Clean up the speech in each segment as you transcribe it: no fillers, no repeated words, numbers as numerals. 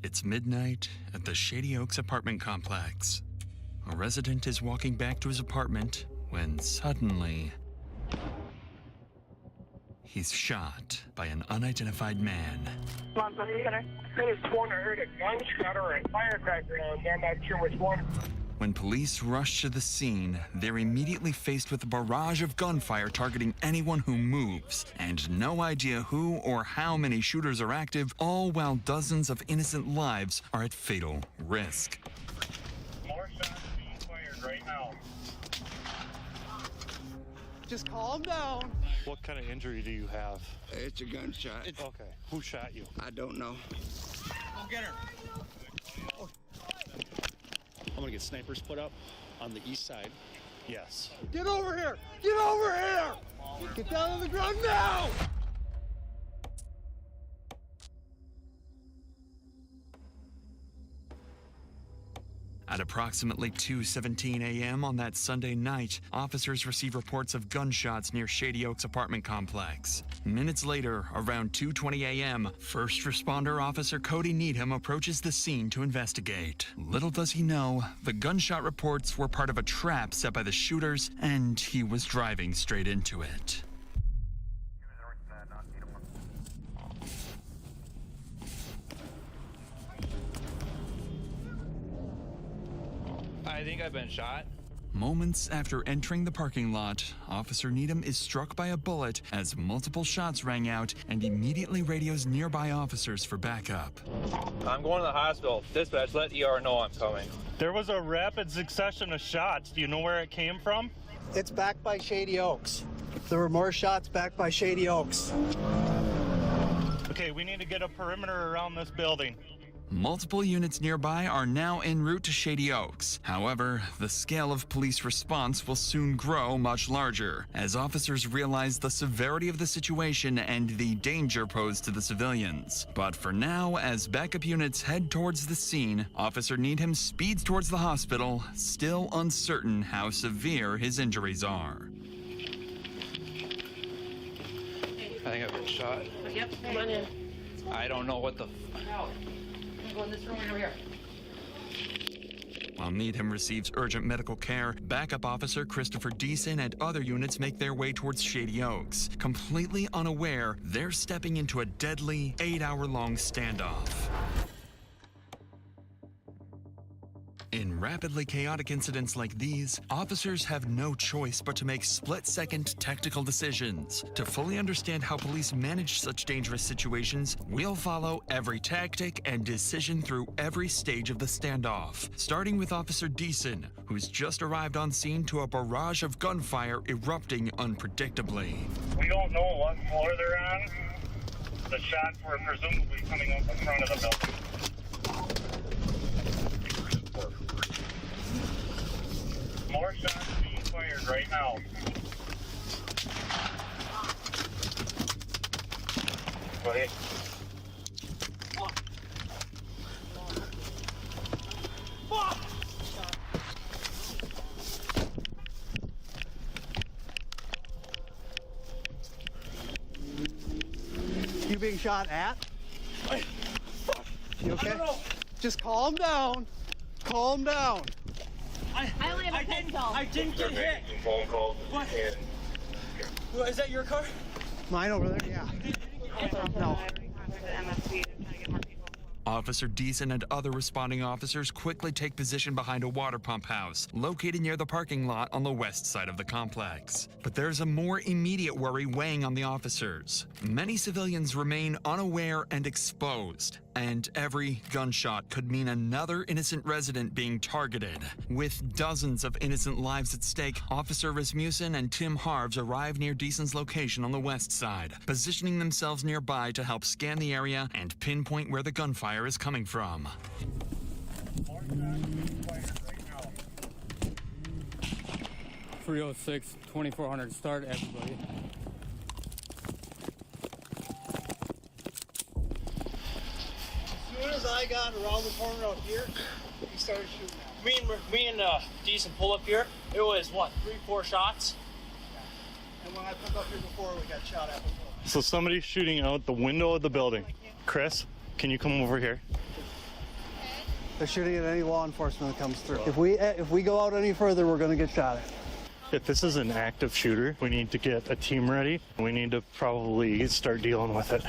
It's midnight at the Shady Oaks apartment complex. A resident is walking back to his apartment when suddenly he's shot by an unidentified man. I just sworn I heard a gunshot or a firecracker, and I'm not sure which one. When police rush to the scene, they're immediately faced with a barrage of gunfire targeting anyone who moves, and no idea who or how many shooters are active, all while dozens of innocent lives are at fatal risk. More shots being fired right now. Just calm down. What kind of injury do you have? It's a gunshot. Okay. Who shot you? I don't know. Go get her. I'm gonna get snipers put up on the east side. Yes. Get over here! Get over here! Get down on the ground now! At approximately 2:17 a.m. on that Sunday night, officers receive reports of gunshots near Shady Oaks apartment complex. Minutes later, around 2:20 a.m., first responder officer Cody Needham approaches the scene to investigate. Little does he know, the gunshot reports were part of a trap set by the shooters, and he was driving straight into it. I think I've been shot. Moments after entering the parking lot, Officer Needham is struck by a bullet as multiple shots rang out and immediately radios nearby officers for backup. I'm going to the hospital. Dispatch, let ER know I'm coming. There was a rapid succession of shots. Do you know where it came from? It's back by Shady Oaks. There were more shots back by Shady Oaks. Okay, we need to get a perimeter around this building. Multiple units nearby are now en route to Shady Oaks. However, the scale of police response will soon grow much larger, as officers realize the severity of the situation and the danger posed to the civilians. But for now, as backup units head towards the scene, Officer Needham speeds towards the hospital, still uncertain how severe his injuries are. I think I've been shot. Yep, come on in. I don't know what the... Out. Go in this room right over here. While Needham receives urgent medical care, backup officer Christopher Deason and other units make their way towards Shady Oaks. Completely unaware, they're stepping into a deadly 8-hour-long standoff. In rapidly chaotic incidents like these, officers have no choice but to make split-second tactical decisions. To fully understand how police manage such dangerous situations, we'll follow every tactic and decision through every stage of the standoff, starting with Officer Deason, who's just arrived on scene to a barrage of gunfire erupting unpredictably. We don't know what floor they're on. The shots were presumably coming up in front of the building. More shots being fired right now. Buddy. You being shot at? You okay? Just calm down. Calm down. I only have a pistol. I didn't get hit. Phone call. What? Is that your car? Mine over there, yeah. No. Officer Deason and other responding officers quickly take position behind a water pump house, located near the parking lot on the west side of the complex. But there's a more immediate worry weighing on the officers. Many civilians remain unaware and exposed, and every gunshot could mean another innocent resident being targeted. With dozens of innocent lives at stake, Officer Rasmussen and Tim Harves arrive near Deason's location on the west side, positioning themselves nearby to help scan the area and pinpoint where the gunfire is coming from. 306, 2400, start everybody. As soon as I got around the corner out here, he started shooting at me. Me and Decent pull up here. It was what, 3-4 shots? And when I pulled up here before, we got shot at before. So somebody's shooting out the window of the building. Chris, can you come over here? They're shooting at any law enforcement that comes through. If we go out any further, we're going to get shot at. If this is an active shooter, we need to get a team ready. We need to probably start dealing with it.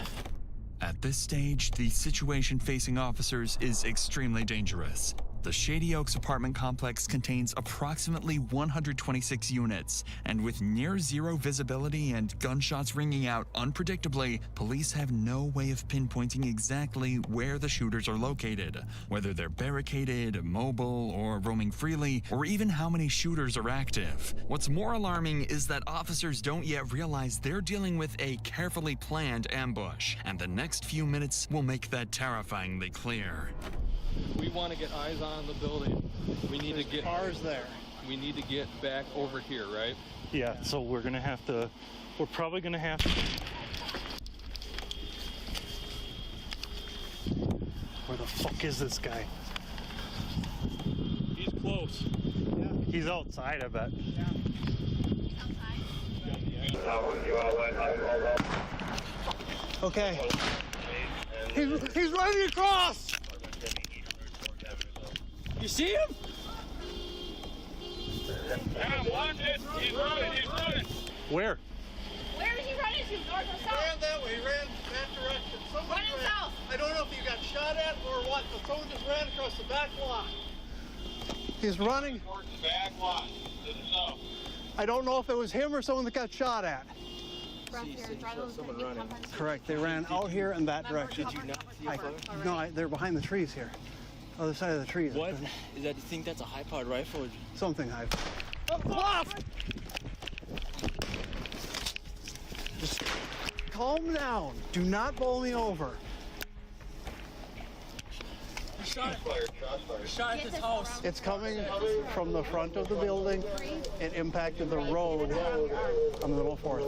At this stage, the situation facing officers is extremely dangerous. The Shady Oaks apartment complex contains approximately 126 units, and with near zero visibility and gunshots ringing out unpredictably, police have no way of pinpointing exactly where the shooters are located, whether they're barricaded, mobile, or roaming freely, or even how many shooters are active. What's more alarming is that officers don't yet realize they're dealing with a carefully planned ambush, and the next few minutes will make that terrifyingly clear. We want to get eyes on the building. We need to get cars there. We need to get back over here, right? Yeah, so we're probably gonna have to. Where the fuck is this guy? He's close. Yeah. He's outside, I bet. Yeah. Okay. He's running across! You see him? Yeah, watch it. He's running. Where? Where is he running to? North or He south? ran that way, he ran that direction. Running south. I don't know if he got shot at or what, but someone just ran across the back lot. He's running. Towards the back lot. To the south. I don't know if it was him or someone that got shot at. Someone Correct, they ran out here in that direction. No, they're behind the trees here. Other side of the trees. What? Is that, you think that's a high-powered rifle? Or... Something high. Off! Just calm down. Do not bowl me over. Shot at this house. It's coming from the front of the building. It impacted the road on the Little Fourth.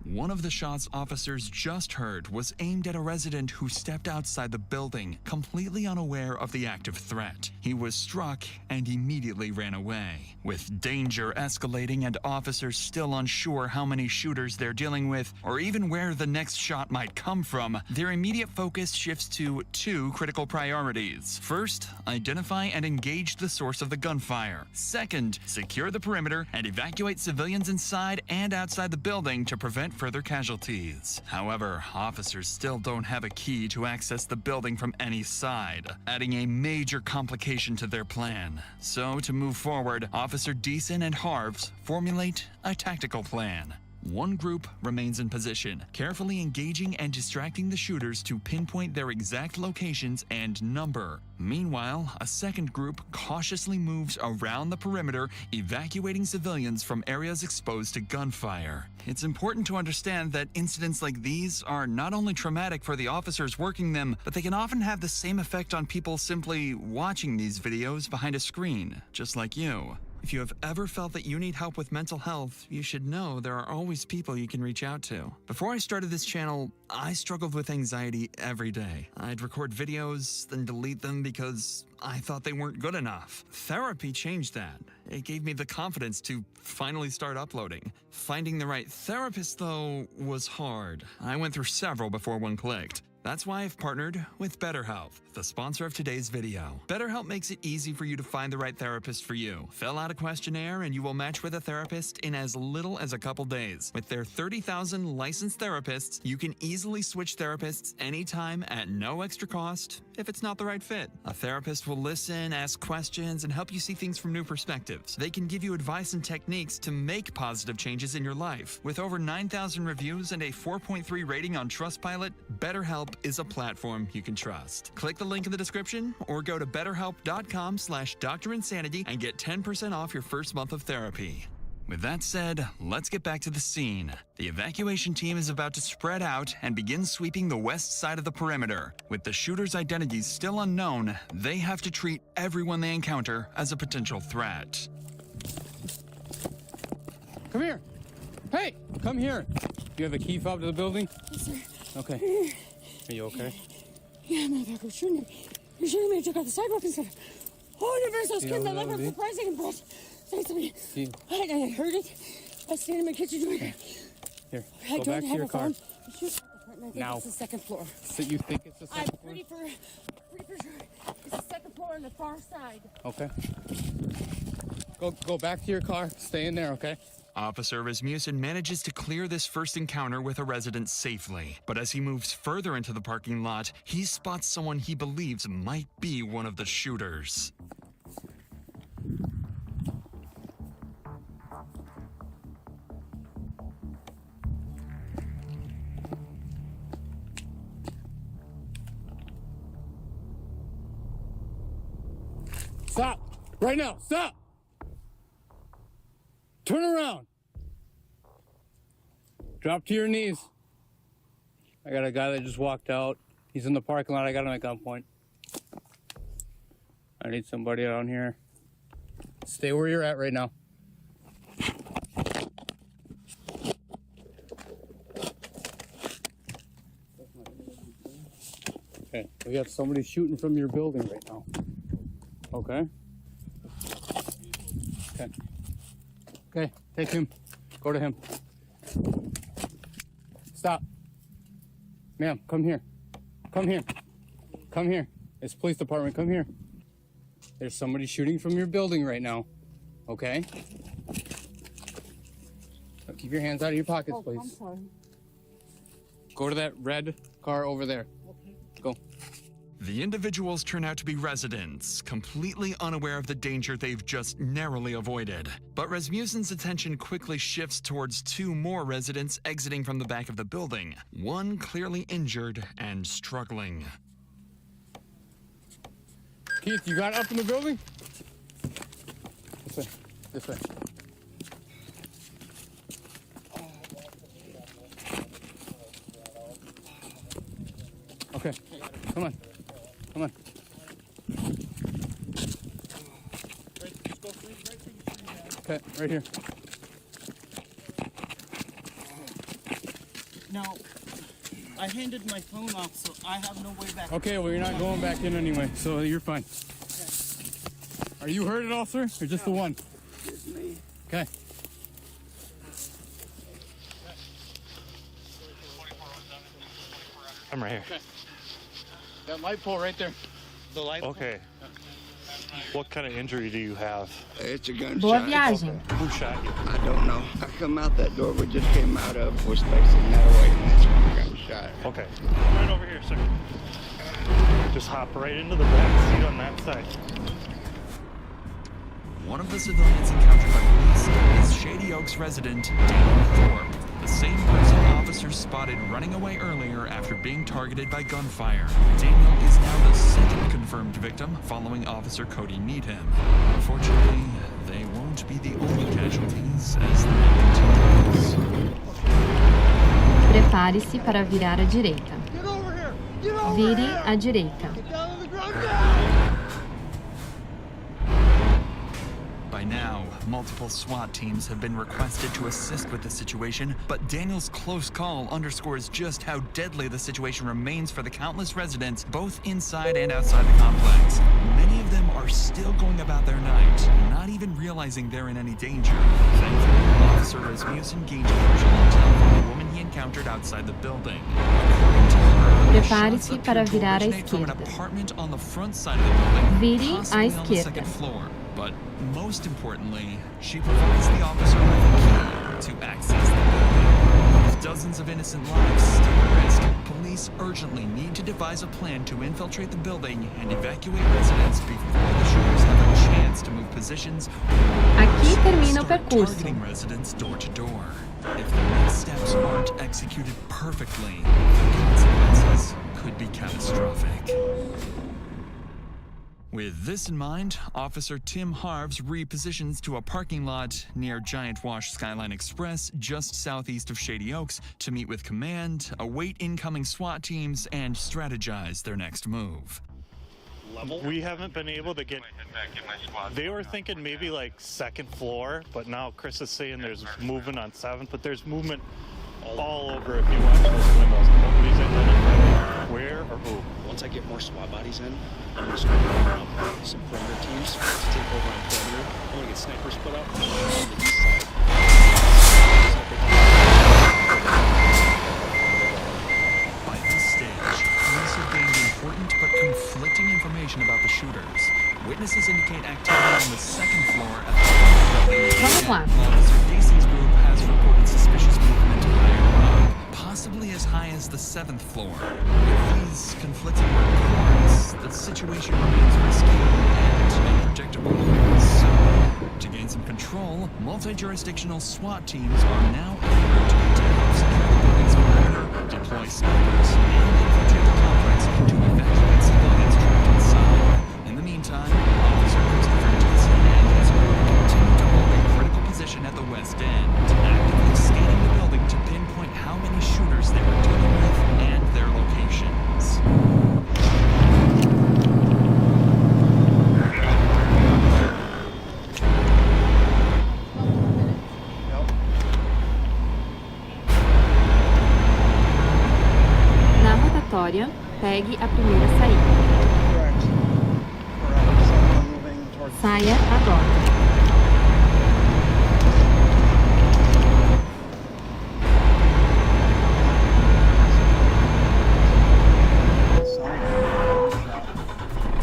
One of the shots officers just heard was aimed at a resident who stepped outside the building, completely unaware of the active threat. He was struck and immediately ran away. With danger escalating and officers still unsure how many shooters they're dealing with, or even where the next shot might come from, their immediate focus shifts to two critical priorities. First, identify and engage the source of the gunfire. Second, secure the perimeter and evacuate civilians inside and outside the building to prevent further casualties. However, officers still don't have a key to access the building from any side, adding a major complication to their plan. So, to move forward, Officer Deason and Harves formulate a tactical plan. One group remains in position, carefully engaging and distracting the shooters to pinpoint their exact locations and number. Meanwhile, a second group cautiously moves around the perimeter, evacuating civilians from areas exposed to gunfire. It's important to understand that incidents like these are not only traumatic for the officers working them, but they can often have the same effect on people simply watching these videos behind a screen, just like you. If you have ever felt that you need help with mental health, you should know there are always people you can reach out to. Before I started this channel, I struggled with anxiety every day. I'd record videos, then delete them because I thought they weren't good enough. Therapy changed that. It gave me the confidence to finally start uploading. Finding the right therapist, though, was hard. I went through several before one clicked. That's why I've partnered with BetterHelp, the sponsor of today's video. BetterHelp makes it easy for you to find the right therapist for you. Fill out a questionnaire and you will match with a therapist in as little as a couple days. With their 30,000 licensed therapists, you can easily switch therapists anytime at no extra cost if it's not the right fit. A therapist will listen, ask questions, and help you see things from new perspectives. They can give you advice and techniques to make positive changes in your life. With over 9,000 reviews and a 4.3 rating on Trustpilot, BetterHelp is a platform you can trust. Click the link in the description or go to betterhelp.com/DrInsanity and get 10% off your first month of therapy. With that said, let's get back to the scene. The evacuation team is about to spread out and begin sweeping the west side of the perimeter. With the shooter's identities still unknown, they have to treat everyone they encounter as a potential threat. Come here. Hey, come here. You have a key fob to the building? Yes, sir. Okay. Are you okay? Yeah, motherfucker was shooting me. You're shooting me. I took out the sidewalk and said, "Oh, you're very so scared. I love her surprising and breath." Say to me. I heard it. I stayed in my kitchen doing it. Here, I go don't back to have your a car. phone. I think Now. it's the second floor. So you think it's the I'm second floor? pretty for sure. It's second floor on the far side. Okay. Go back to your car. Stay in there, okay? Officer Rasmussen manages to clear this first encounter with a resident safely. But as he moves further into the parking lot, he spots someone he believes might be one of the shooters. Stop! Right now! Stop! Turn around! Drop to your knees. I got a guy that just walked out. He's in the parking lot. I got him at gunpoint. I need somebody down here. Stay where you're at right now. Okay, we have somebody shooting from your building right now. Okay. Okay. Okay, take him. Go to him. Stop. Ma'am, come here. Come here. Come here. It's police department. Come here. There's somebody shooting from your building right now. Okay? Now keep your hands out of your pockets, please. I'm sorry. Go to that red car over there. Okay. Go. The individuals turn out to be residents, completely unaware of the danger they've just narrowly avoided. But Rasmussen's attention quickly shifts towards two more residents exiting from the back of the building, one clearly injured and struggling. Keith, you got up in the building? This way. This way. Okay, come on. Come on. Okay, right here. Now, I handed my phone off, so I have no way back. Okay, well, you're not going back in anyway, so you're fine. Are you hurt at all, sir? Or just the one? Just me. Okay. I'm right here. Okay. That light pole right there. The light. Okay. What kind of injury do you have? It's a gunshot. Boa viagem. Who shot you? I don't know. I come out that door we just came out of, was facing that way, and that's when I got shot. Okay. Right over here, sir. Just hop right into the back seat on that side. One of the civilians encountered by police is Shady Oaks resident Daniel Thorpe, the same person officers spotted running away earlier after being targeted by gunfire. Daniel is now the second confirmed victim following Officer Cody Needham. Unfortunately, they won't be the only casualties as the night continues. Prepare-se para virar à direita. Vire à direita. By now, multiple SWAT teams have been requested to assist with the situation, but Daniel's close call underscores just how deadly the situation remains for the countless residents, both inside and outside the complex. Many of them are still going about their night, not even realizing they're in any danger. Thankfully, Officer Rasmussen gained crucial intel from the woman he encountered outside the building. According to her, the shots Prepare-se appear para to virar à originate from an esquerda. apartment on the front side of the building, Vire à possibly on the esquerda. second floor. But most importantly, she provides the officer with a key to access the building. With dozens of innocent lives still at risk, police urgently need to devise a plan to infiltrate the building and evacuate residents before the shooters have a chance to move positions Aqui termina o start percurso. targeting residents door to door. If the next steps aren't executed perfectly, the consequences could be catastrophic. With this in mind, Officer Tim Harves repositions to a parking lot near Giant Wash Skyline Express just southeast of Shady Oaks to meet with command, await incoming SWAT teams, and strategize their next move. We haven't been able to get... They were thinking maybe like second floor, but now Chris is saying there's movement on 7th, but there's movement all over if you watch those windows. Nobody's identified where or who. Once I get more SWAT bodies in, I'm just going to bring up some perimeter teams to take over on perimeter. I'm going to get snipers put up on the east side. By this stage, police have gained important but conflicting information information about the shooters. Witnesses indicate activity on the second floor at the building. Vamos lá. Officer Deason's group has reported suspicious movement higher up, possibly as high as the 7th floor. With these conflicting reports, the situation remains risky and unpredictable. So, to gain some control, multi-jurisdictional SWAT teams are now eager to help secure the building's perimeter, deploy snipers, and infiltrate the complex to evacuate civilians trapped inside. In the meantime, Officer Christopher Deason and his group continue to hold a critical position at the west end, actively scanning the building to pinpoint how many shooters they were dealing with and their locations. Na rotatória, pegue a primeira saída. Correct. Correct. Someone moving towards Saia agora.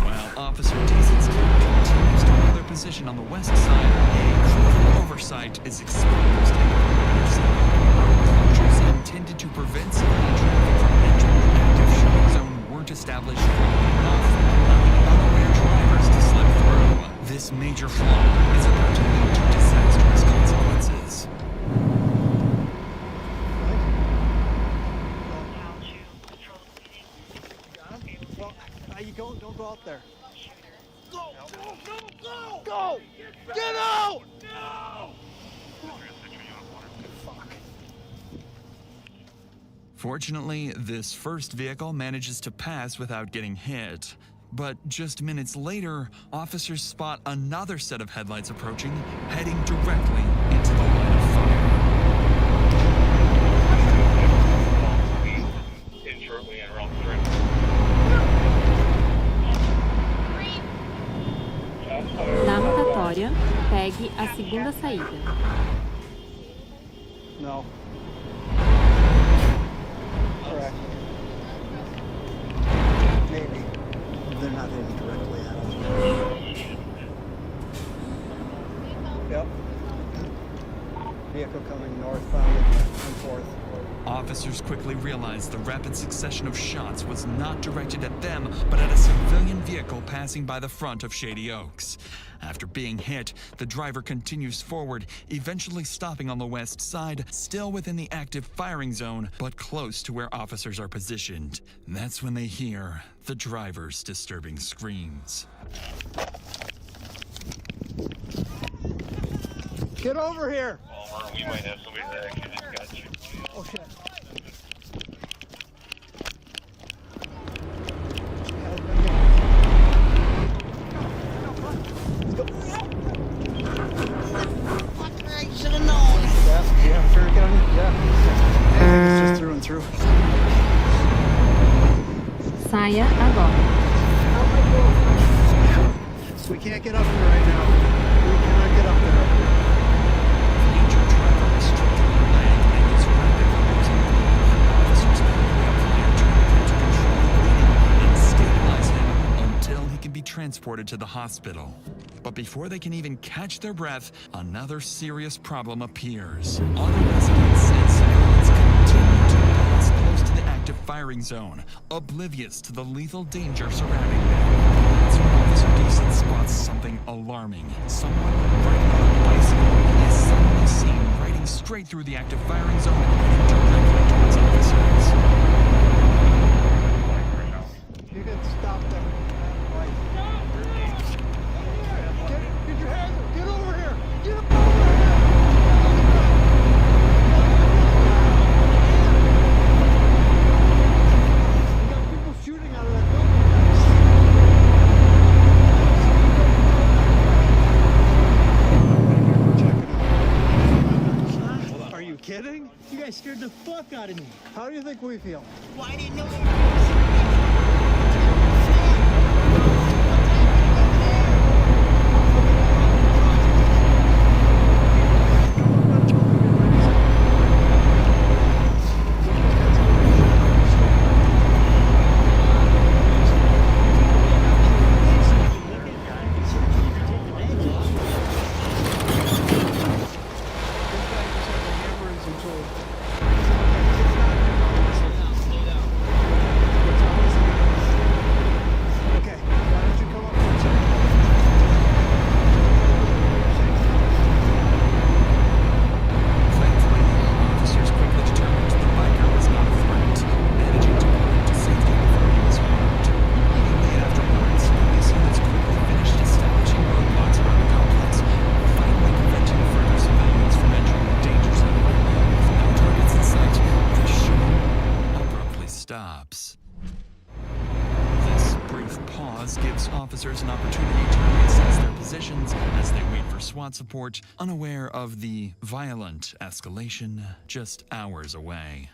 While Officer Deason's team continues to hold their position on the west side, a crucial oversight is exposed in the perimeter side. Closures intended to prevent civilian traffic from entering the active shooting zone weren't established early enough, allowing unaware drivers to slip through. This major flaw is about to lead to disastrous consequences. Well, you don't go out there. Go! Go! Go! Go! Get out! No! Fuck. Fortunately, this first vehicle manages to pass without getting hit. But just minutes later, officers spot another set of headlights approaching, heading directly into the line of fire. In shortly and around 3. Na rotatória, pegue a segunda saída. No. Correct. Maybe. They're not aiming directly at us. Yep. Vehicle coming northbound and forth. Officers quickly realized the rapid succession of shots was not directed at them, but at a civilian vehicle passing by the front of Shady Oaks. After being hit, the driver continues forward, eventually stopping on the west side, still within the active firing zone, but close to where officers are positioned. That's when they hear the driver's disturbing screams. Get over here! Well, we might have somebody that actually just got you. Oh shit. Should have known. Yeah, sure, get on it. Yeah. It's just through and through. Saia agora. We can't get up there right now. We cannot get up there. The injured driver was struck in the leg and is rapidly losing blood. Officers quickly apply a tourniquet to control the bleeding and stabilize him until he can be transported to the hospital. But before they can even catch their breath, another serious problem appears. Other residents and civilians continue to pass close to the active firing zone, oblivious to the lethal danger surrounding them. That's when Officer Deason spots something alarming. Someone riding on a bicycle is suddenly seen riding straight through the active firing zone and directly towards officers. You can stop them. Right. Get your hands up. Get over here. Get over here. We got people shooting out of that building. Are you kidding? You guys scared the fuck out of me. How do you think we feel? Why didn't know? officers an opportunity to reassess their positions as they wait for SWAT support, unaware of the violent escalation just hours away.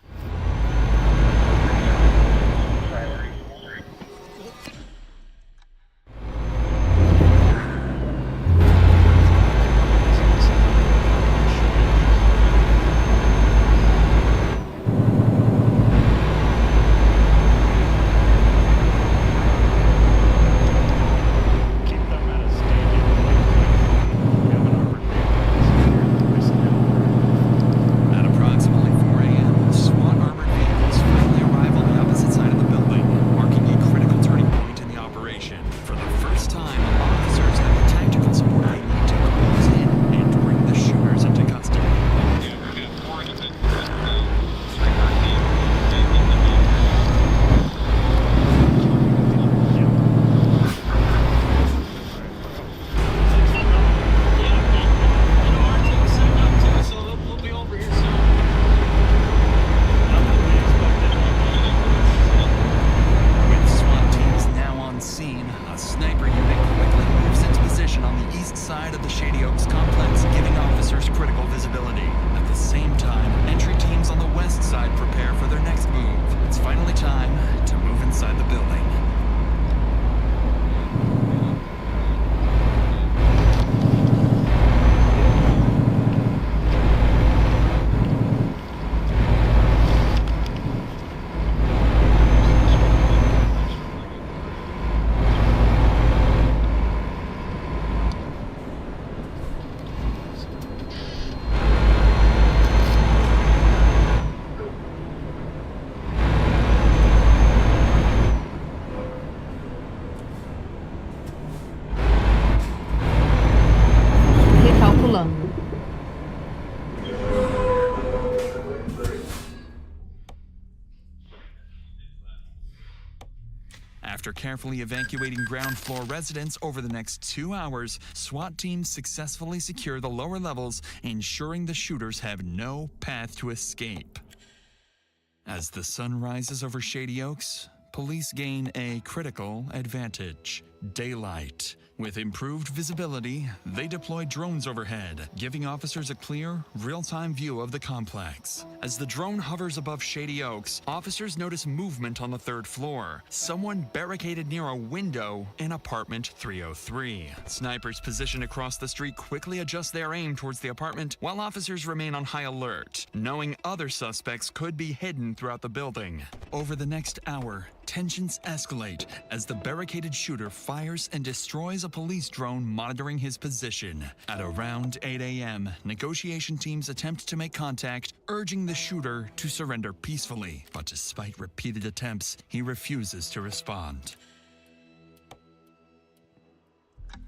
After carefully evacuating ground floor residents over the next 2 hours, SWAT teams successfully secure the lower levels, ensuring the shooters have no path to escape. As the sun rises over Shady Oaks, police gain a critical advantage: daylight. With improved visibility, they deploy drones overhead, giving officers a clear, real-time view of the complex. As the drone hovers above Shady Oaks, officers notice movement on the 3rd floor. Someone barricaded near a window in apartment 303. Snipers positioned across the street quickly adjust their aim towards the apartment, while officers remain on high alert, knowing other suspects could be hidden throughout the building. Over the next hour, tensions escalate as the barricaded shooter fires and destroys a police drone monitoring his position. At around 8 a.m., negotiation teams attempt to make contact, urging the shooter to surrender peacefully. But despite repeated attempts, he refuses to respond.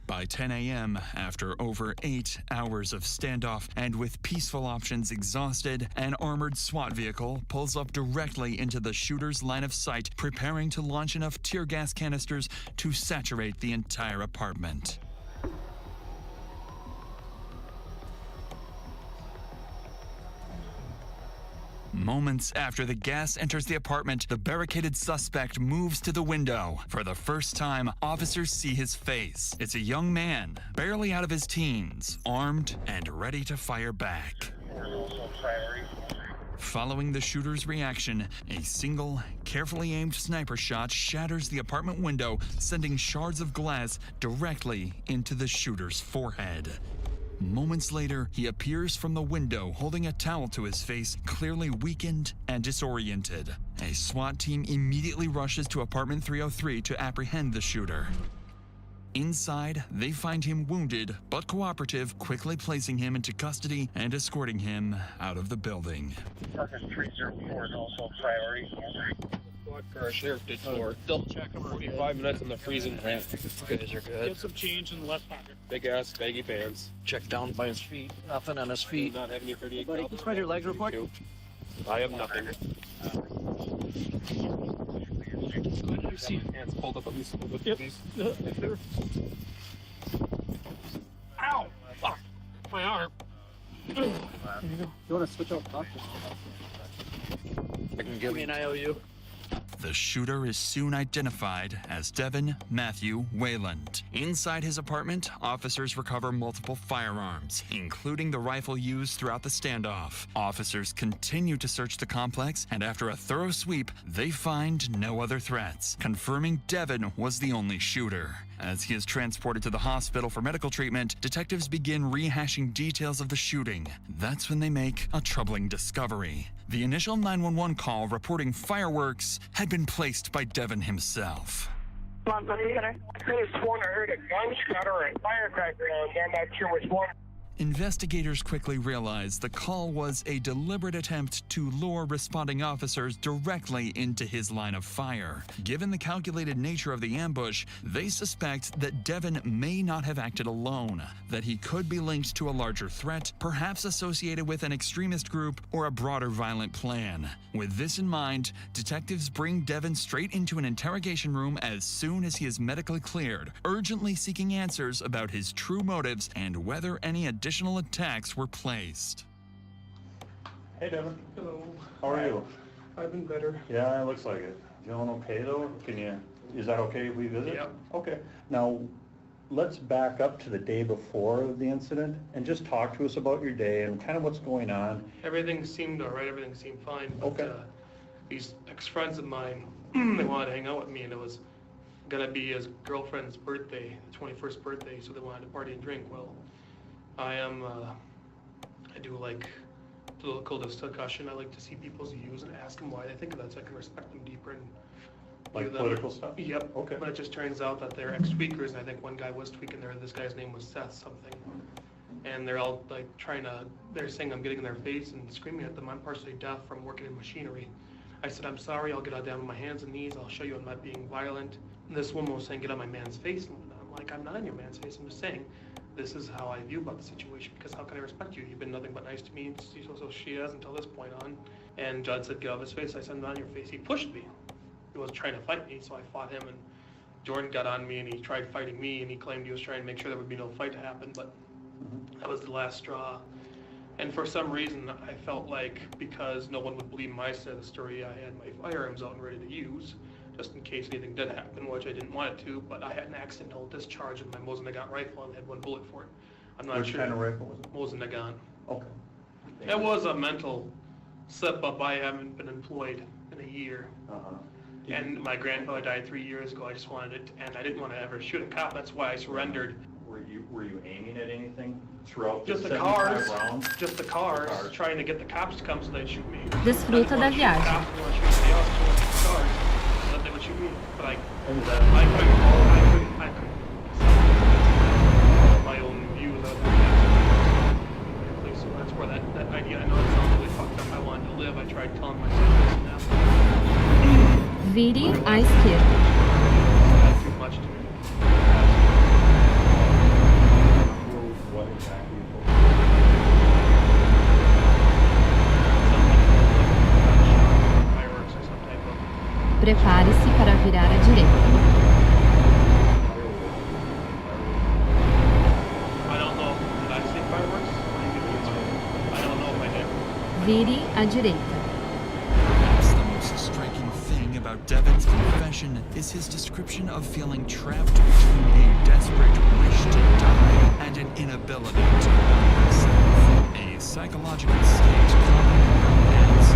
By 10 a.m., after over 8 hours of standoff and with peaceful options exhausted, an armored SWAT vehicle pulls up directly into the shooter's line of sight, preparing to launch enough tear gas canisters to saturate the entire apartment. Moments after the gas enters the apartment, the barricaded suspect moves to the window. For the first time, officers see his face. It's a young man, barely out of his teens, armed and ready to fire back. Following the shooter's reaction, a single, carefully aimed sniper shot shatters the apartment window, sending shards of glass directly into the shooter's forehead. Moments later, he appears from the window holding a towel to his face, clearly weakened and disoriented. A SWAT team immediately rushes to apartment 303 to apprehend the shooter. Inside, they find him wounded but cooperative, quickly placing him into custody and escorting him out of the building. Apartment 304 is also a priority. Car sheriff did for double check him 45 minutes in the freezing rain. You guys are good. Get some change in the left pocket. Big ass baggy pants. Check down by his feet. Nothing on his feet. Not having your 38. Buddy, spread your legs real quick. I have nothing. You see hands pulled up at least a little bit. Yep. Ow! Fuck! My arm. There you go. You want to switch out doctors? I can give me an IOU. The shooter is soon identified as Devin Matthew Wayland. Inside his apartment, officers recover multiple firearms, including the rifle used throughout the standoff. Officers continue to search the complex, and after a thorough sweep, they find no other threats, confirming Devin was the only shooter. As he is transported to the hospital for medical treatment, detectives begin rehashing details of the shooting. That's when they make a troubling discovery. The initial 911 call reporting fireworks had been placed by Devin himself. I could have sworn I heard a gunshot or a firecracker, and I'm not sure which one. Investigators quickly realized the call was a deliberate attempt to lure responding officers directly into his line of fire. Given the calculated nature of the ambush, they suspect that Devin may not have acted alone, that he could be linked to a larger threat, perhaps associated with an extremist group or a broader violent plan. With this in mind, detectives bring Devin straight into an interrogation room as soon as he is medically cleared, urgently seeking answers about his true motives and whether any additional attacks were placed. Hey, Devin. Hello. How are you? I've been better. Yeah, it looks like it. Feeling okay though? Is that okay if we visit? Yeah. Okay. Now, let's back up to the day before the incident and just talk to us about your day and kind of what's going on. Everything seemed all right. Everything seemed fine. But, Okay. These ex-friends of mine, they wanted to hang out with me, and it was gonna be his girlfriend's birthday, 21st birthday, so they wanted to party and drink. Well, I do like political discussion. I like to see people's views and ask them why they think of that, so I can respect them deeper and Like view them. political stuff? Yep. Okay. But it just turns out that they're ex-tweakers, and I think one guy was tweaking there. This guy's name was Seth something. And they're all like they're saying I'm getting in their face and screaming at them. I'm partially deaf from working in machinery. I said, I'm sorry, I'll get down on my hands and knees. I'll show you I'm not being violent. And this woman was saying, get on my man's face. And I'm like, I'm not in your man's face. I'm just saying, this is how I view about the situation, because how can I respect you? You've been nothing but nice to me. So she has until this point on. And Judd said, get off his face. I said, I'm not on your face. He pushed me. He was trying to fight me, so I fought him. And Jordan got on me, and he tried fighting me, and he claimed he was trying to make sure there would be no fight to happen. But that was the last straw. And for some reason, I felt like because no one would believe my side of the story, I had my firearms out and ready to use, just in case anything did happen, which I didn't want it to, but I had an accidental discharge of my Mosin-Nagant rifle and had one bullet for it. I'm not Which sure. kind of rifle was it? Mosin-Nagant. Okay. It was a mental slip-up. I haven't been employed in a year. And my grandfather died 3 years ago. I just wanted it, and I didn't want to ever shoot a cop. That's why I surrendered. Were you aiming at anything throughout Just the the 75 cars, rounds? just the cars, trying to get the cops to come so they'd shoot me. Desfruta da viagem. So that they would shoot me, but I couldn't my own views of it. So that's where that idea, I know it sounds really fucked up. I wanted to live. I tried telling myself this and that. Vire à esquerda. That's too much to me. What exactly? Fireworks or some type of. Prepare-se para virar à direita. I don't know. Did I say fireworks? I don't know if I did. Vire à direita. Perhaps the most striking thing about Devin's confession is his description of feeling trapped between a desperate wish to die and an inability to harm himself. A psychological state commonly known as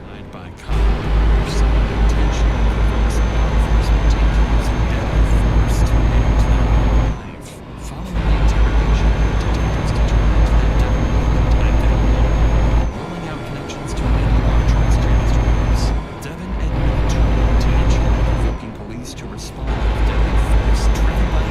died by cop, where someone intentionally provokes law enforcement to use deadly force to end their own life. Following the interrogation, detectives determined that Devin Wayland had been alone, ruling out connections to any larger extremist groups. Devin admitted to intentionally provoking police to respond with deadly force driven by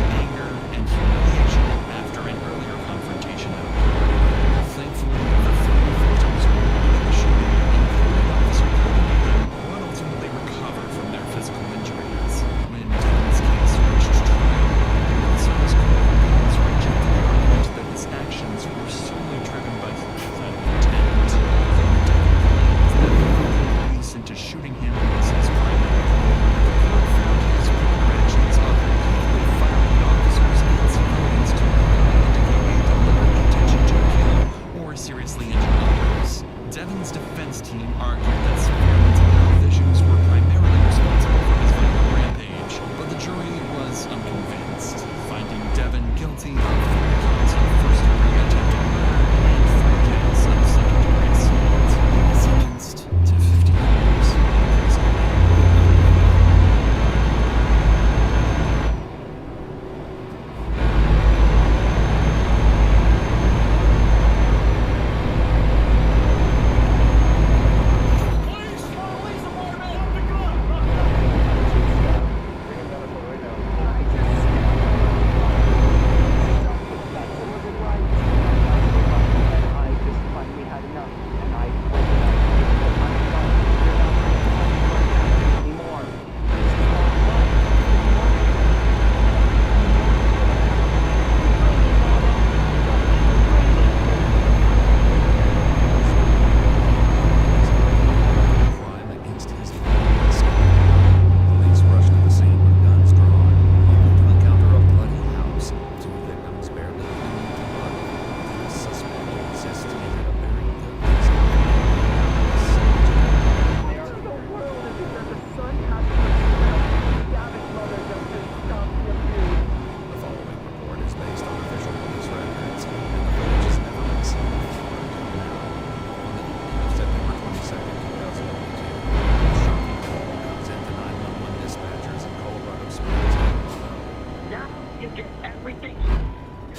you get everything.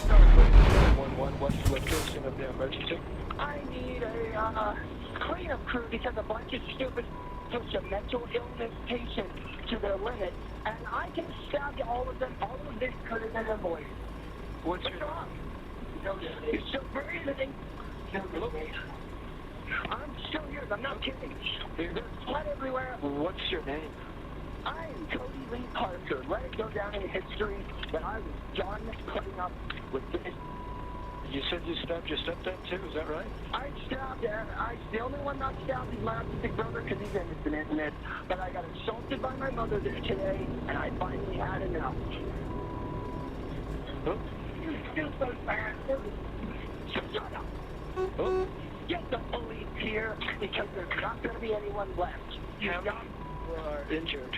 911, what's the location of the emergency? I need a cleanup crew because a bunch of stupid push a mental illness patient to their limit, and I can stab you all of them. All of this could have been avoided. What's your name? You're still breathing. I'm still here. I'm not kidding. There's blood everywhere. What's your name? I am Cody Lee Parker. Let it go down in history that I was done putting up with this. You said you stabbed your stepdad too, is that right? I stabbed him. The only one not stabbed is my big brother because he's innocent in it. But I got assaulted by my mother today, and I finally had enough. Oh. You stupid bastard. Shut up. Oh. Get the police here because there's not going to be anyone left. How many are injured?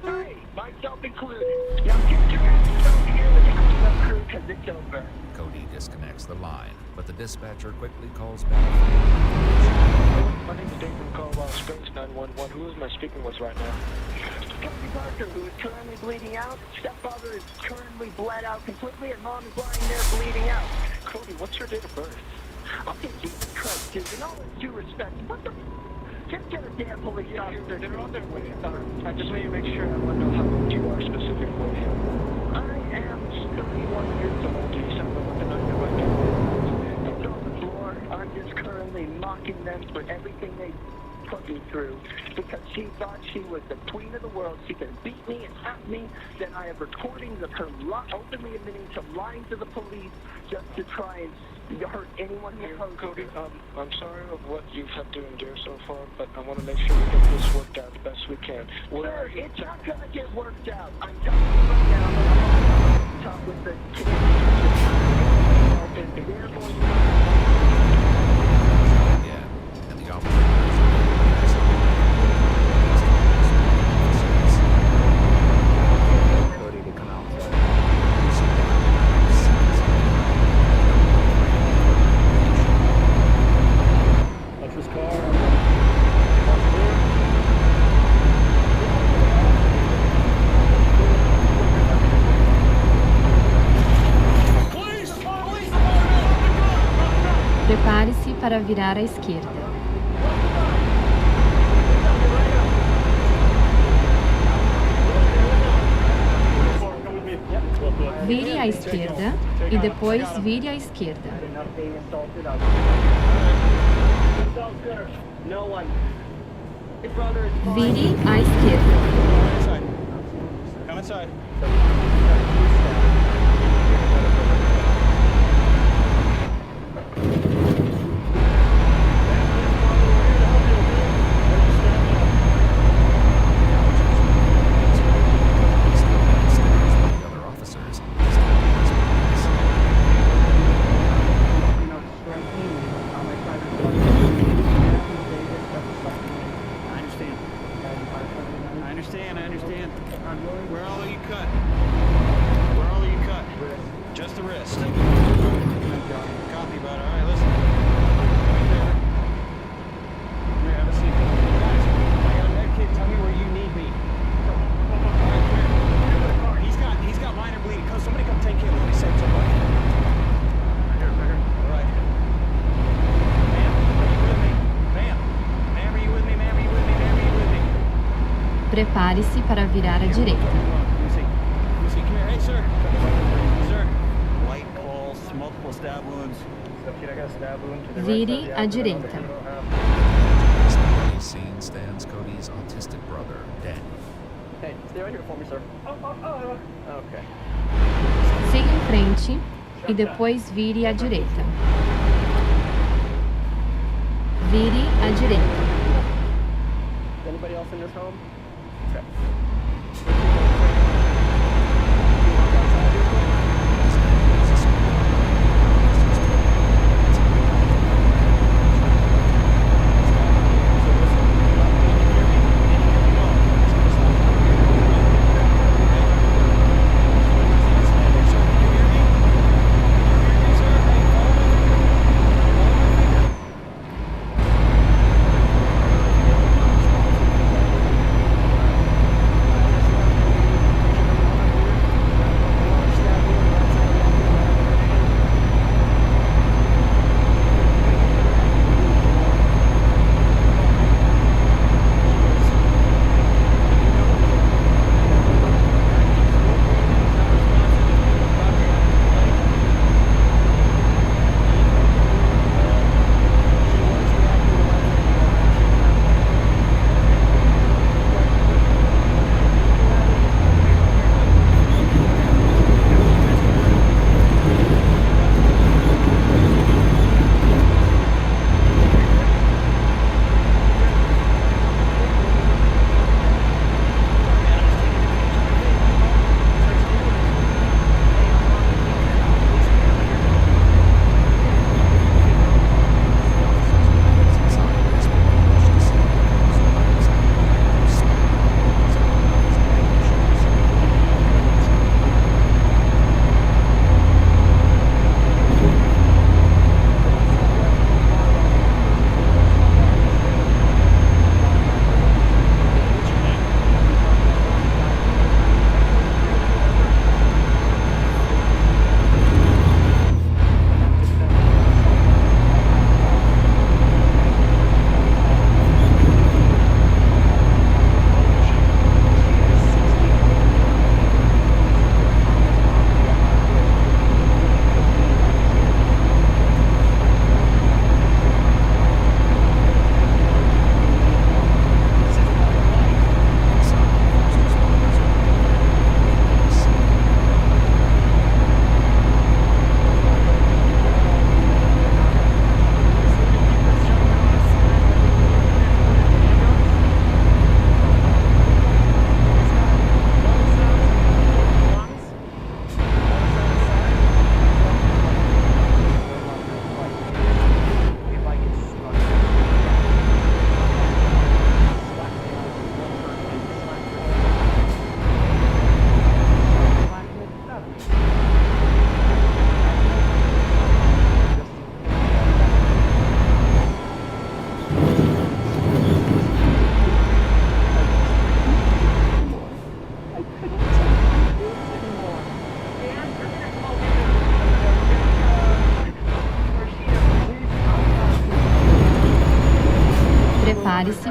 Hey, myself included. Now get your asses over here with the cleanup crew because it's over. Cody disconnects the line, but the dispatcher quickly calls back. My name is Dave from Colorado Springs 911. Who am I speaking with right now? Cody Parker, who is currently bleeding out. Stepfather is currently bled out completely, and mom is lying there bleeding out. Cody, what's your date of birth? Okay, Jesus Christ, dude, in all due respect, what the... Just get a damn police officer. They're on their way. I just need to make sure everyone knows how old you are specifically. I am 31 years old. Do you sound like the night right now? It's on the floor. I'm just currently mocking them for everything they put me through because she thought she was the queen of the world. She could beat me and tap me. Then I have recordings of her openly admitting to lying to the police just to try and hurt anyone here. Cody, I'm sorry of what you've had to endure so far, but I want to make sure we get this worked out the best we can. Sir, it's not going to get worked out. I'm telling you right now, I'm talk with the kids. Yeah, and the operator. Cody to come outside. Prepare-se para virar à esquerda. Vire à esquerda e depois vire à esquerda. Vire à esquerda. Come inside. I understand. Where all are you cut? Where all are you cut? Just the wrist. Copy, bud. All right, listen. Come here, have a seat. Guys, I got a med kit. Tell me where you need me. All right, come here. He's got minor bleeding. Somebody come take care of him. He said somebody. Right here. All right. Ma'am, are you with me? Ma'am, are you with me? Ma'am, are you with me? Ma'am, are you with me? Prepare-se para virar à direita. Hey, sir. Sir. Light pulse, multiple stab wounds. Vire à direita. On the scene stands Cody's autistic brother, Daniel. Hey, stay right here for me, sir. Okay. Siga em frente e depois vire à direita. Vire à direita. Is anybody else in this home? Okay.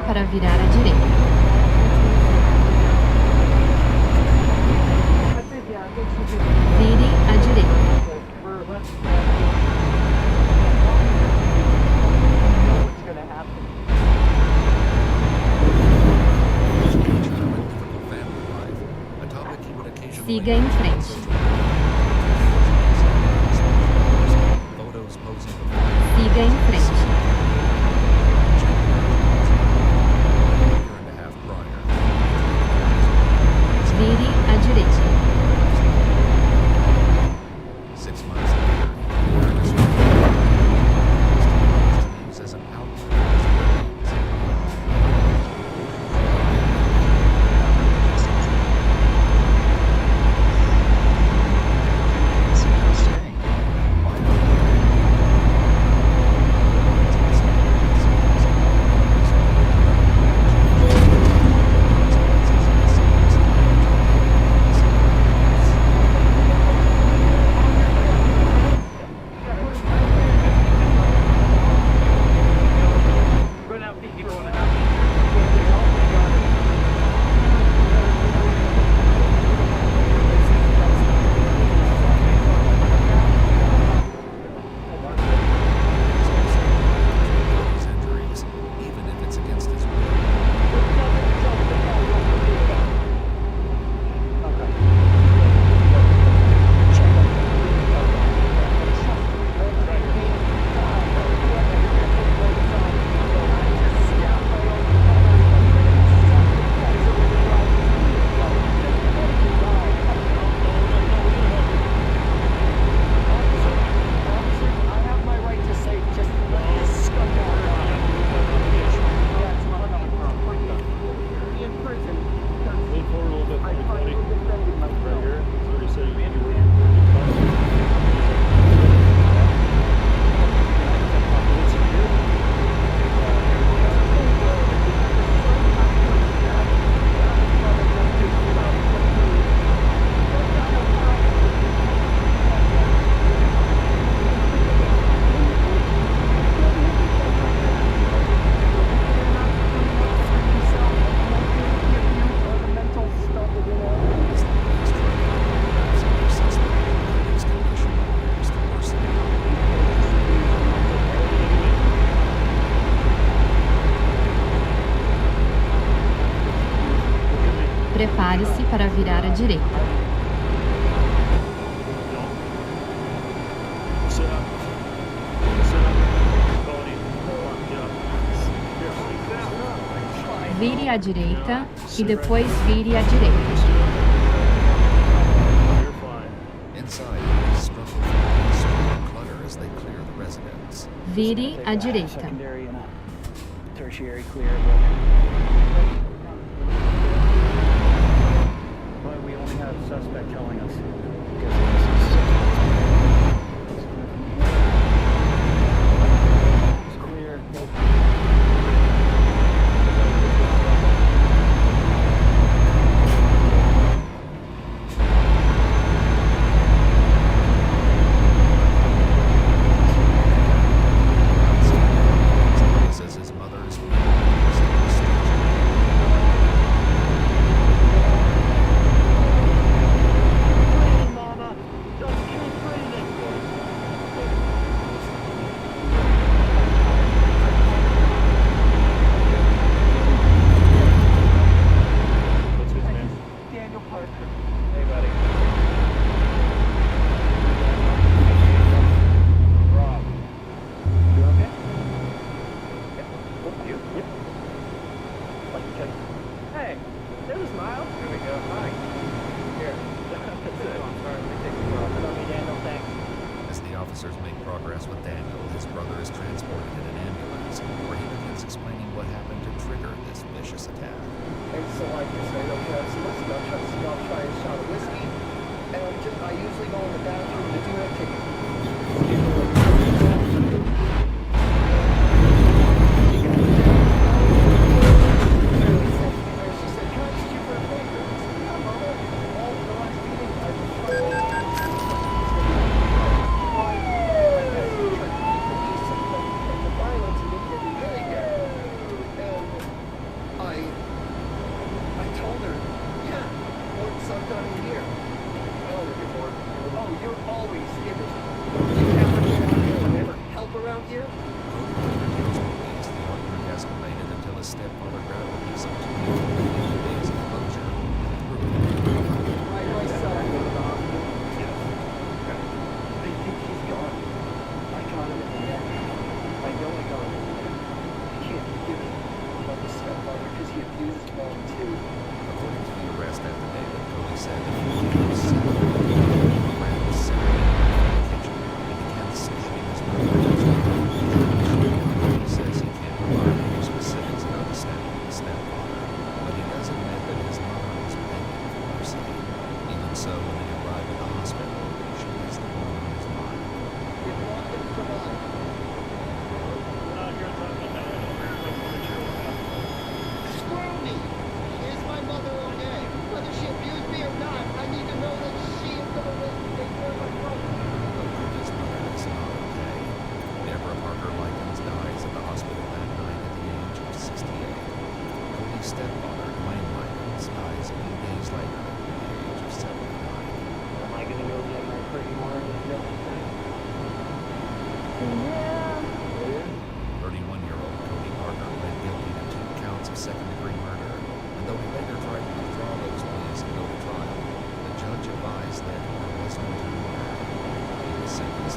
para virar à direita. Vire à direita. Siga em frente. Siga em frente. Vire à direita. Prepare-se para virar à direita. Vire à direita e depois vire à direita. Vire à direita. We only have a suspect telling us. It's clear. Says his mother is officers make progress with Daniel, his brother is transported in an ambulance, where he begins explaining what happened to trigger this vicious attack. And so I just say, okay, let's listen. I'll try a shot of whiskey. And I usually go in the bathroom to do a ticket.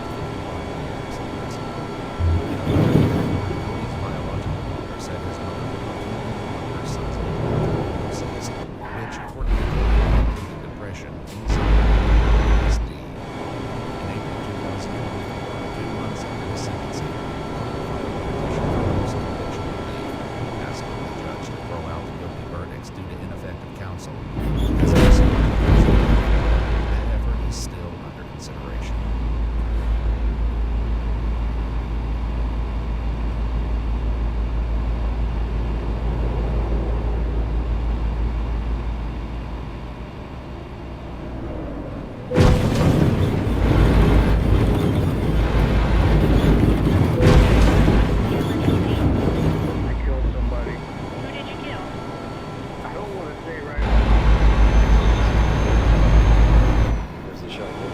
to 45 years in prison. His biological mother said his mother would routinely monitor her son's mental diagnoses, which, according to the included depression, anxiety, and PTSD. In April 2024, 2 months after his sentencing, Mapa filed a petition for post-conviction relief, asking the judge to throw out the guilty verdicts due to ineffective counsel. As a result, that effort is still under consideration. I killed somebody. Who did you kill? I don't want to say right now. There's the shovel.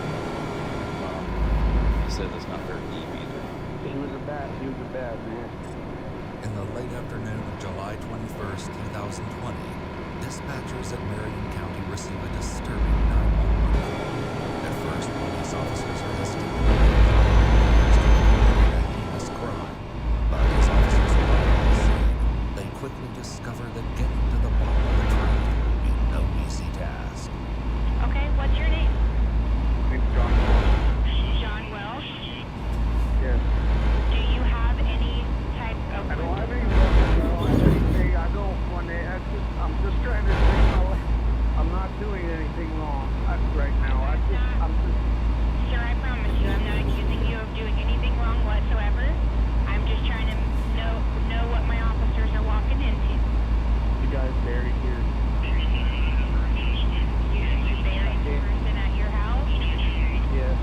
He said it's not very deep either. He was a bad man. In the late afternoon of July 21st, 2020, dispatchers at Marion County receive a disturbing 911 call. At first, police officers are hesitating to a heinous crime, but as officers arrive on the scene, they quickly discover that getting to the bottom of the truth will be no easy task. Okay, what's your name? It's John Wells. John Welsh. Yes. Do you have any type of... I don't have any weapons. I don't have anything. I don't want to. I'm just trying to save my life. I'm not doing anything wrong right now. I'm just. Sir, I promise you, I'm not accusing you of doing anything wrong whatsoever. I'm just trying to know what my officers are walking into. You guys buried here. You buried the person at your house? Yes.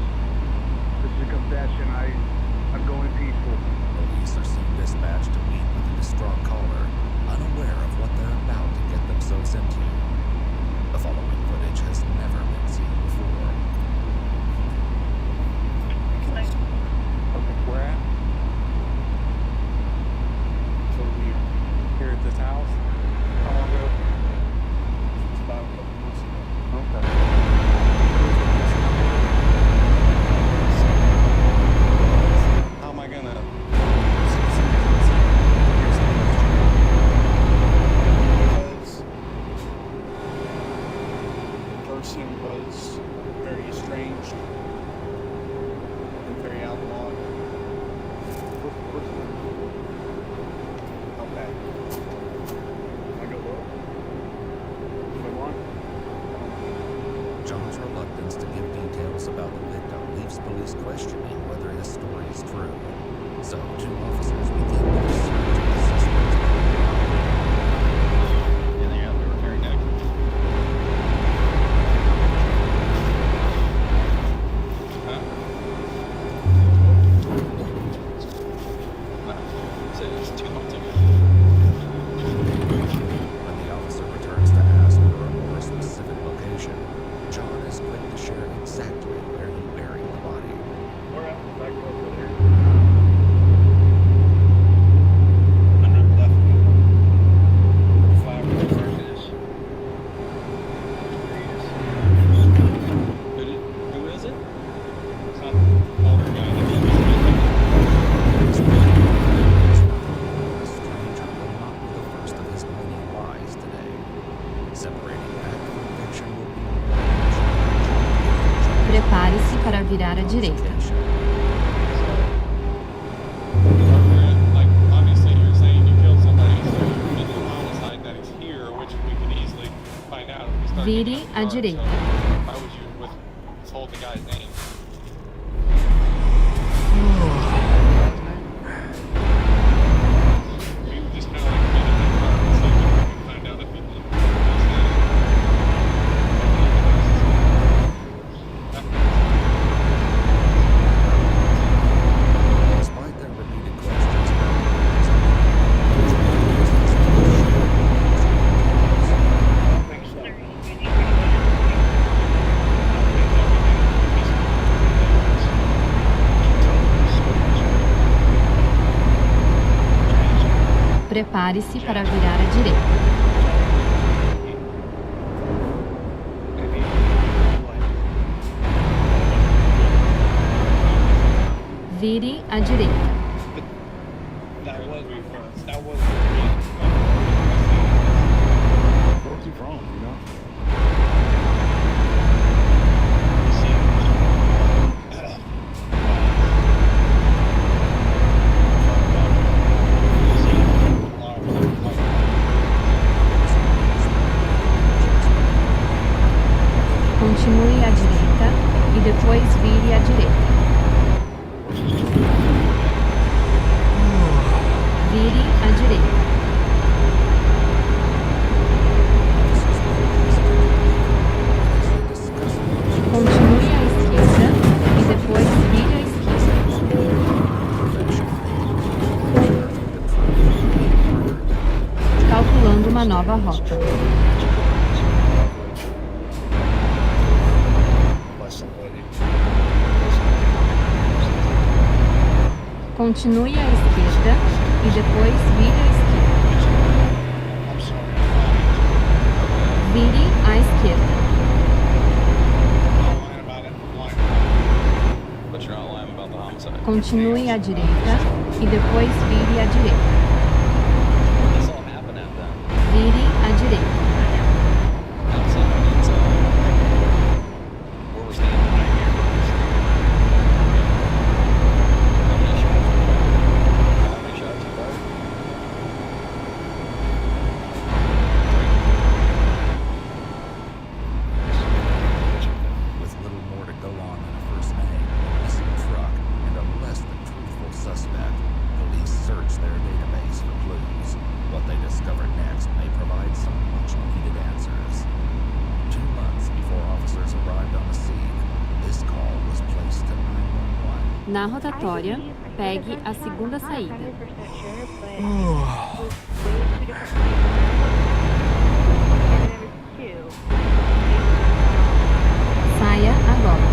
This is a confession. I'm going peaceful. Police are soon dispatched to meet with the distraught caller, unaware of what they're about to get themselves into. The following footage has never been seen before. Okay, where at? So we here at this house? How long ago? It's about a couple months ago. Okay. How am I gonna? The person was very estranged and very outlawed. Okay. I go look. Go on. John's reluctance to give details about the victim leaves police questioning whether his story is true. So, 2 officers begin their search of the suspect's Yeah, they were very active. Said it's 2 months ago. When the officer returns to ask for a more specific location, John is quick to share exactly where he buried the body. We're at the back over there. Who is it? It's not the older guy that A stranger will not be the first of his many lies today. Separating fact from fiction will be Prepare-se para virar à direita. Like, obviously you're saying you killed somebody, so you did a homicide that is here, which we can easily find out if we start Vire getting à in the car. direita. So why would you withhold the guy's name? We just kind of like get in the car and see if we can find out if he did. Despite their repeated questions about Prepare-se para virar à direita. Vire à direita. That was What's he from, you know? Continue à direita e depois vire à direita. Vire à direita. Continue à esquerda e depois vire à esquerda. Calculando uma nova rota. Continue à esquerda e depois vire à esquerda. Vire à esquerda. Continue à direita e depois vire à direita. Vire à direita. With little more to go on than a first name, a missing truck, and a less than truthful suspect, police search their database for clues. What they discover next may provide some much-needed answers. 2 months before officers arrived on the scene, this call was placed to 911. Na rotatória, pegue a segunda saída. Saia agora.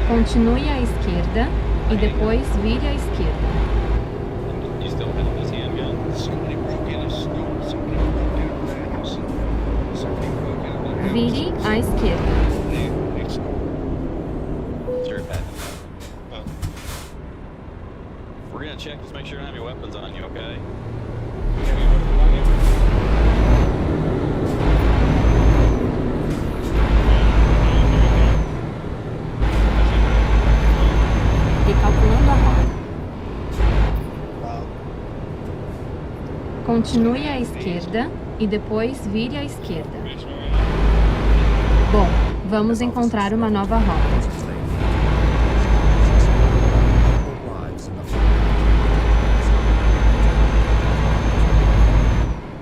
Continue à esquerda e depois vire à esquerda. You still have this handgun? Somebody broke in a store. Somebody broke in a house. Somebody broke in a house. Vire à esquerda. Sure, Pat. We're gonna check. Just make sure you don't have your weapons on you, okay? Recalculando a rota. Continue à esquerda e depois vire à esquerda. Bom, vamos encontrar uma nova rota.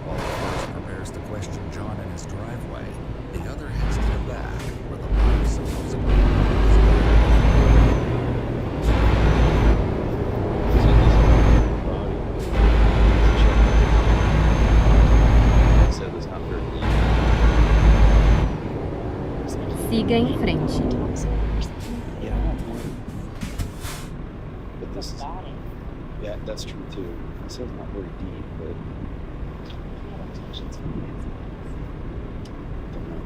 While the first prepares to question John in his driveway, the other heads to the back, where the body supposedly Siga em frente. But this is, yeah, that's true too. I said it's not very deep, but don't know.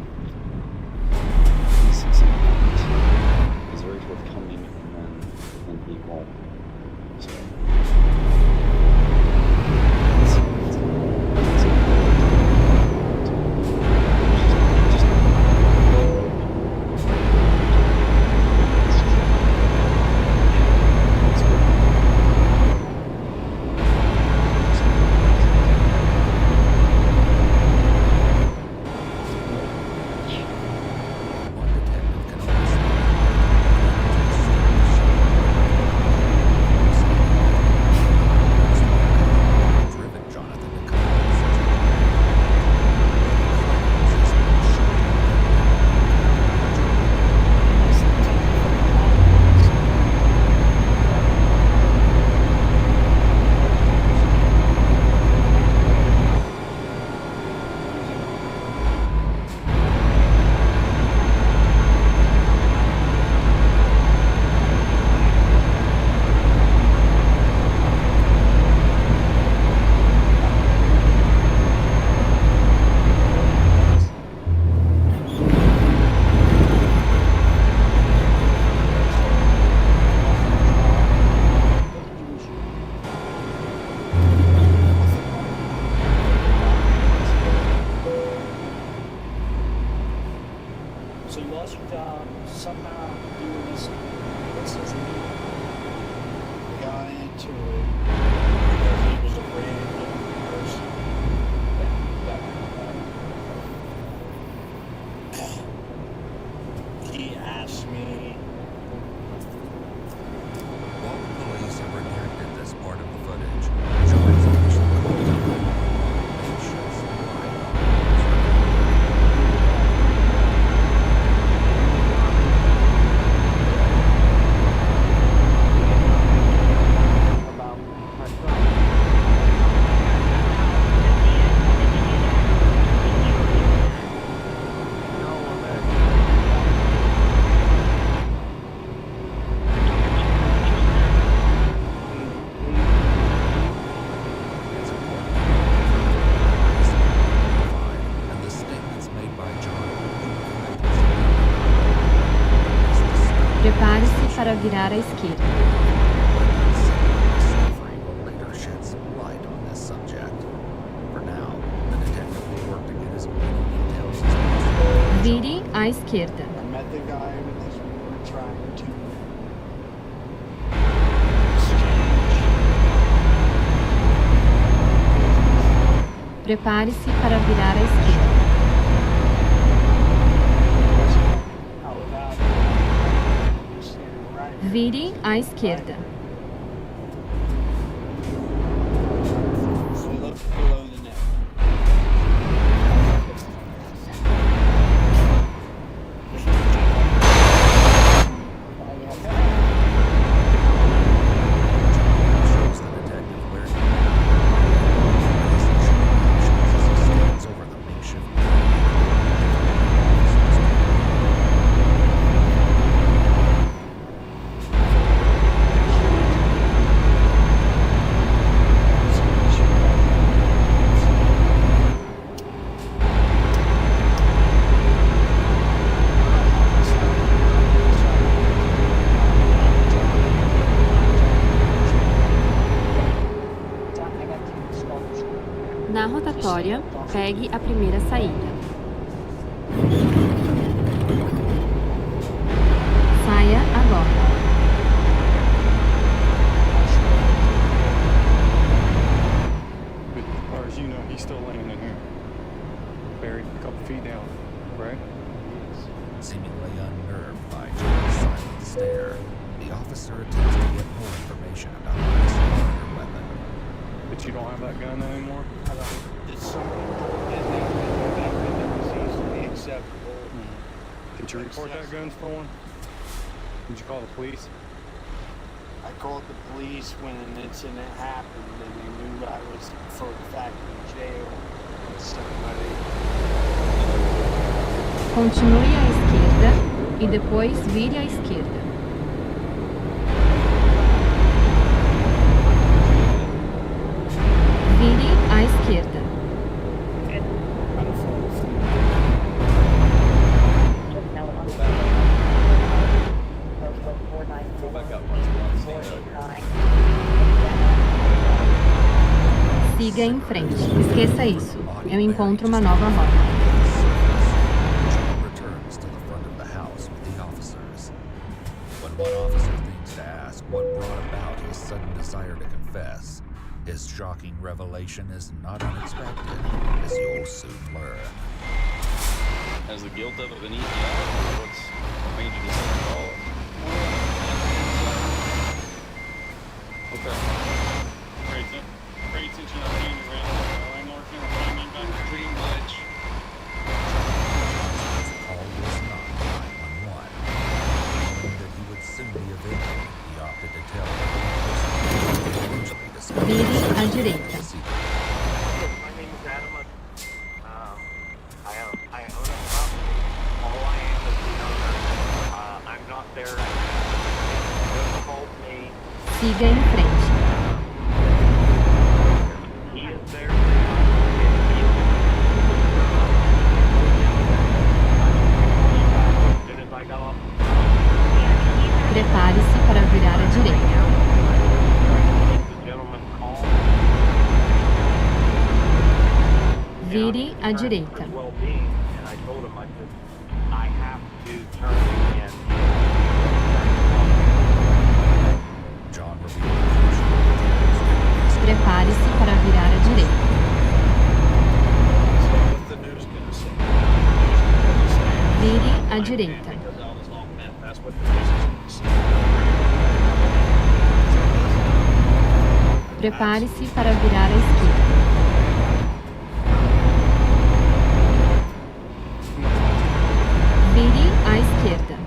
He's very forthcoming, and then he won't. So. lost somehow doing this. What's his name? Got into it because he was a random person. He asked me. While the police have redacted this part of the footage, John's initial contact sheds light on and the statements made by John Prepare-se para virar à esquerda. discovery will later shed some light on this subject. For now, the detective will work to get as many details as possible. Vire à esquerda. I met the guy because we were trying to Prepare-se para virar à esquerda. Vire à esquerda. So look below the neck. Shows the detective where he stands over the makeshift. Na rotatória, pegue a primeira saída. Saia agora. But as far as you know, he's still laying in here. Buried a couple feet down, right? Seemingly unnerved by John's silent stare, the officer attempts to get more information about this murder weapon. But you don't have that gun anymore? It's something that was easily acceptable. Did you report that gun stolen? Did you call the police? I called the police when an incident happened and they knew I was for a fact in jail with somebody. Continue à esquerda e depois vire à esquerda. Vire à esquerda. Siga em frente. Esqueça isso. Eu encontro uma nova rota. John returns to the front of the house with the officers. When one officer thinks to ask what brought about his sudden desire to confess, his shocking revelation is not unexpected, as you'll soon learn. Has the guilt of it been eaten out? What made you decide to call it? Okay. Great attention on being around. I'm working on finding back pretty much. His call was not 911. Knowing that he would soon be evicted, he opted to tell the person who would eventually discover Vire à direita. the secret. My name is Adam. I own a property. All I am is the owner. I'm not there right now. Don't hold me. Siga em frente. He is there. As soon as I go up. Prepare-se para virar à direita. The gentleman called. Vire à direita. His well-being, and I told him I could I have to turn again. John revealed Prepare-se para virar à direita. What's the news gonna say? Vire à direita. Because all this long meth, that's what the news is going to say. Prepare-se para virar à esquerda. Vire à esquerda.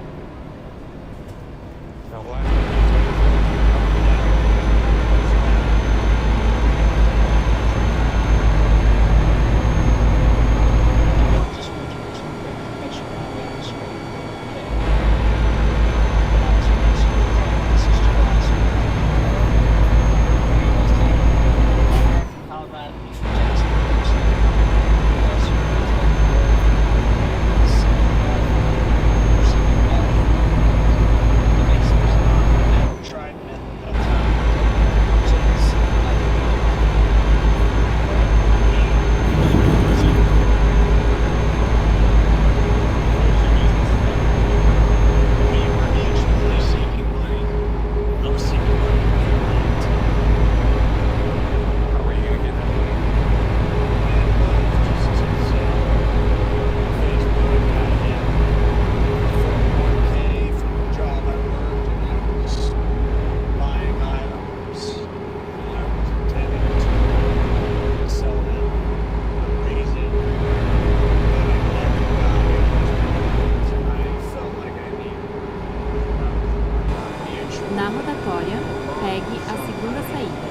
Na rotatória, pegue a segunda saída.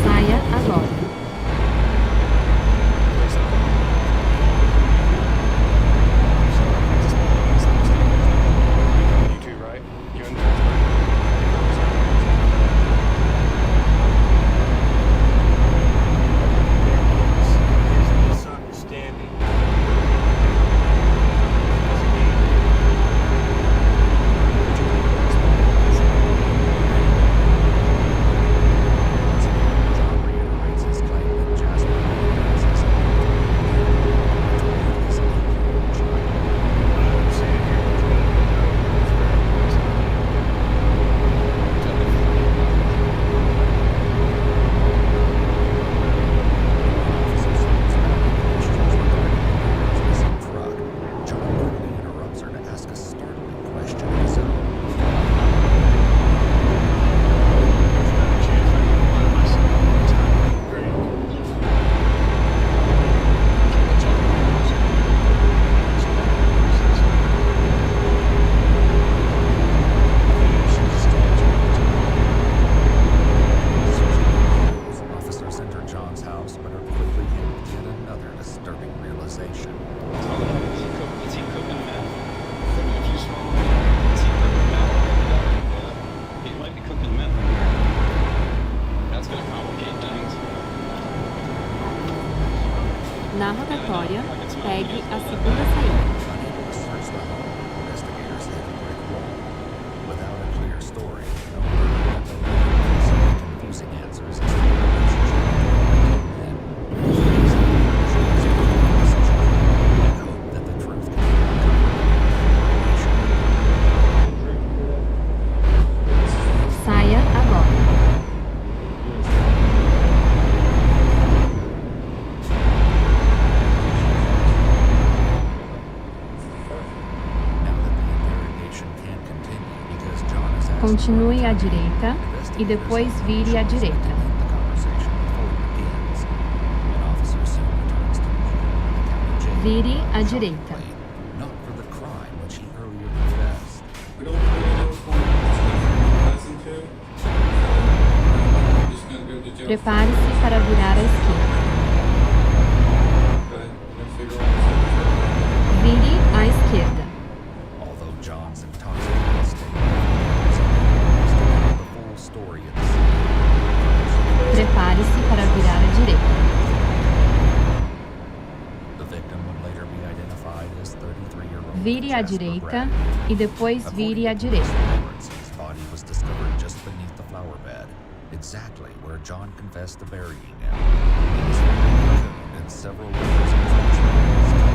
Saia agora. Na rotatória, pegue a segunda saída. Saia agora. Continue à direita e depois vire à direita. Vire à direita. Prepare-se para virar à esquerda. Vire à esquerda. Prepare-se para virar à direita. Vire à direita e depois vire à direita. Exactly where John confessed to burying him. He was found in several layers of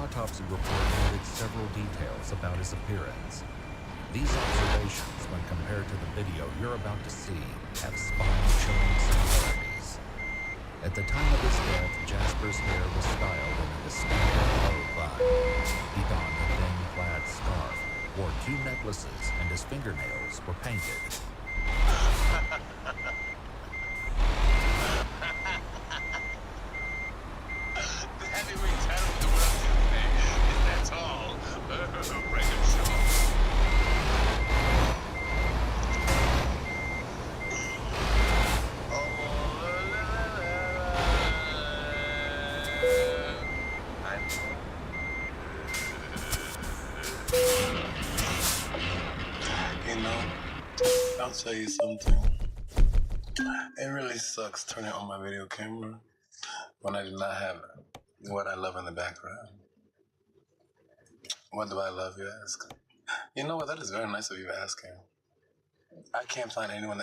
autopsy report noted several details about his appearance. These observations, when compared to the video you're about to see, have spine-chilling similarities. At the time of his death, Jasper's hair was styled in a distinctive low bun. He donned a thin plaid scarf, wore 2 necklaces, and his fingernails were painted. The heavyweight title of the world today is that tall. Break a show. You know, I'll tell you something. It really sucks turning on my video camera when I do not have what I love in the background. What do I love, you ask? You know what? That is very nice of you asking. I can't find anyone that